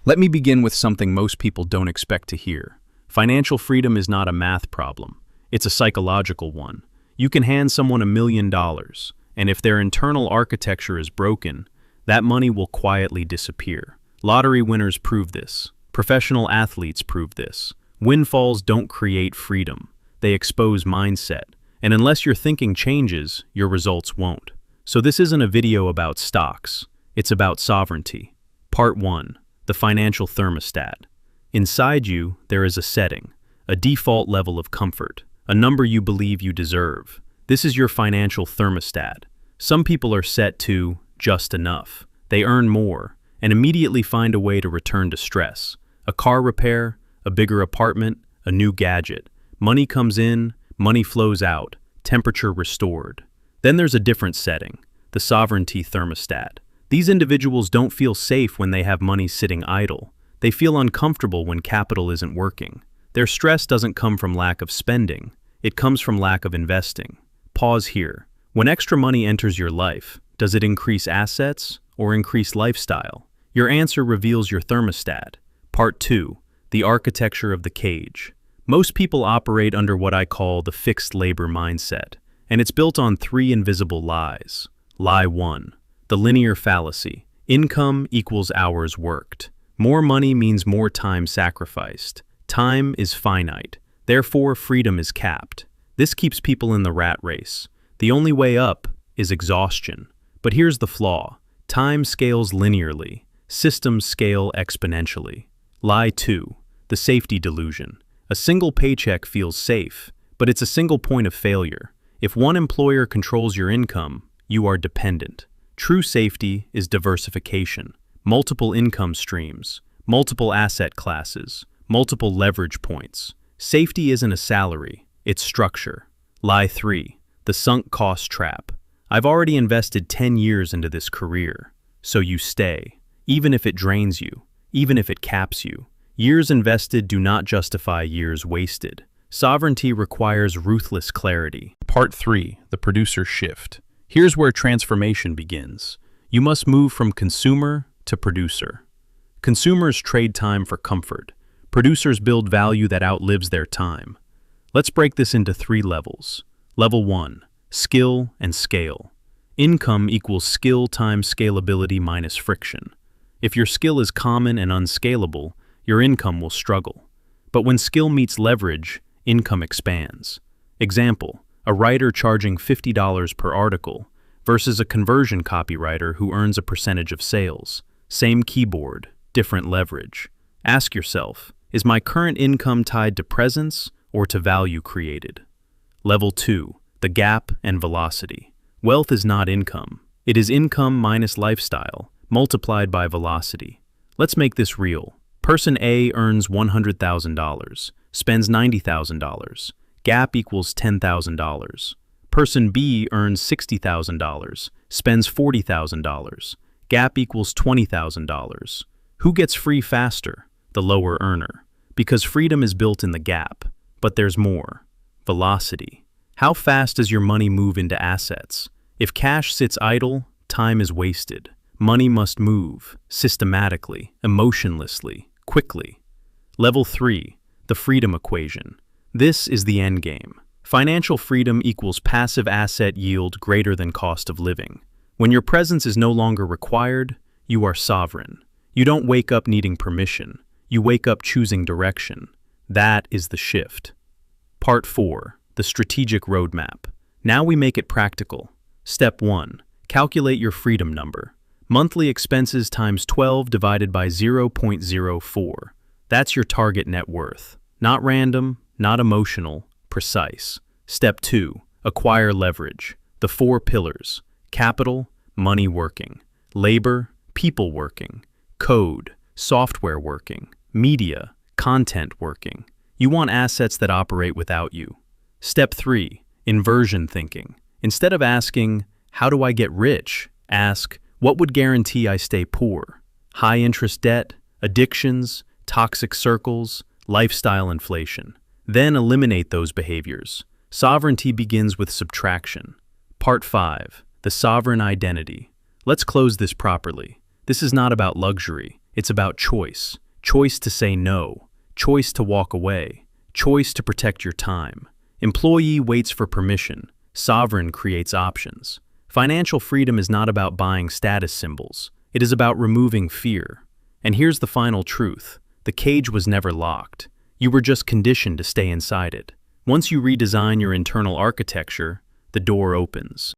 Let me begin with something most people don't expect to hear. Financial freedom is not a math problem. It's a psychological one. You can hand someone $1,000,000, and if their internal architecture is broken, that money will quietly disappear. Lottery winners prove this. Professional athletes prove this. Windfalls don't create freedom. They expose mindset. And unless your thinking changes, your results won't. So this isn't a video about stocks. It's about sovereignty. Part 1. The financial thermostat. Inside you, there is a setting, a default level of comfort, a number you believe you deserve. This is your financial thermostat. Some people are set to just enough. They earn more and immediately find a way to return to stress. A car repair, a bigger apartment, a new gadget. Money comes in, money flows out, temperature restored. Then there's a different setting, the sovereignty thermostat. These individuals don't feel safe when they have money sitting idle. They feel uncomfortable when capital isn't working. Their stress doesn't come from lack of spending. It comes from lack of investing. Pause here. When extra money enters your life, does it increase assets or increase lifestyle? Your answer reveals your thermostat. Part 2. The architecture of the cage. Most people operate under what I call the fixed labor mindset, and it's built on 3 invisible lies. Lie 1. The linear fallacy. Income equals hours worked. More money means more time sacrificed. Time is finite. Therefore, freedom is capped. This keeps people in the rat race. The only way up is exhaustion. But here's the flaw. Time scales linearly. Systems scale exponentially. Lie 2. The safety delusion. A single paycheck feels safe, but it's a single point of failure. If one employer controls your income, you are dependent. True safety is diversification. Multiple income streams, multiple asset classes, multiple leverage points. Safety isn't a salary, it's structure. Lie 3. The sunk cost trap. I've already invested 10 years into this career, so you stay, even if it drains you, even if it caps you. Years invested do not justify years wasted. Sovereignty requires ruthless clarity. Part 3. The producer shift. Here's where transformation begins. You must move from consumer to producer. Consumers trade time for comfort. Producers build value that outlives their time. Let's break this into 3 levels. Level 1. Skill and scale. Income equals skill times scalability minus friction. If your skill is common and unscalable, your income will struggle. But when skill meets leverage, income expands. Example, a writer charging $50 per article versus a conversion copywriter who earns a percentage of sales. Same keyboard, different leverage. Ask yourself, is my current income tied to presence or to value created? Level 2, the gap and velocity. Wealth is not income. It is income minus lifestyle, multiplied by velocity. Let's make this real. Person A earns $100,000, spends $90,000. Gap equals $10,000. Person B earns $60,000, spends $40,000. Gap equals $20,000. Who gets free faster? The lower earner. Because freedom is built in the gap. But there's more. Velocity. How fast does your money move into assets? If cash sits idle, time is wasted. Money must move, systematically, emotionlessly, quickly. Level 3, the freedom equation. This is the end game. Financial freedom equals passive asset yield greater than cost of living. When your presence is no longer required, you are sovereign. You don't wake up needing permission. You wake up choosing direction. That is the shift. Part 4, the strategic roadmap. Now we make it practical. Step 1, calculate your freedom number. Monthly expenses times 12 divided by 0.04. That's your target net worth. Not random, not emotional, precise. Step 2, acquire leverage. The 4 pillars: capital, money working; labor, people working; code, software working; media, content working. You want assets that operate without you. Step 3, inversion thinking. Instead of asking, how do I get rich? Ask, what would guarantee I stay poor? High interest debt, addictions, toxic circles, lifestyle inflation. Then eliminate those behaviors. Sovereignty begins with subtraction. Part 5, the sovereign identity. Let's close this properly. This is not about luxury. It's about choice. Choice to say no. Choice to walk away. Choice to protect your time. Employee waits for permission. Sovereign creates options. Financial freedom is not about buying status symbols. It is about removing fear. And here's the final truth. The cage was never locked. You were just conditioned to stay inside it. Once you redesign your internal architecture, the door opens.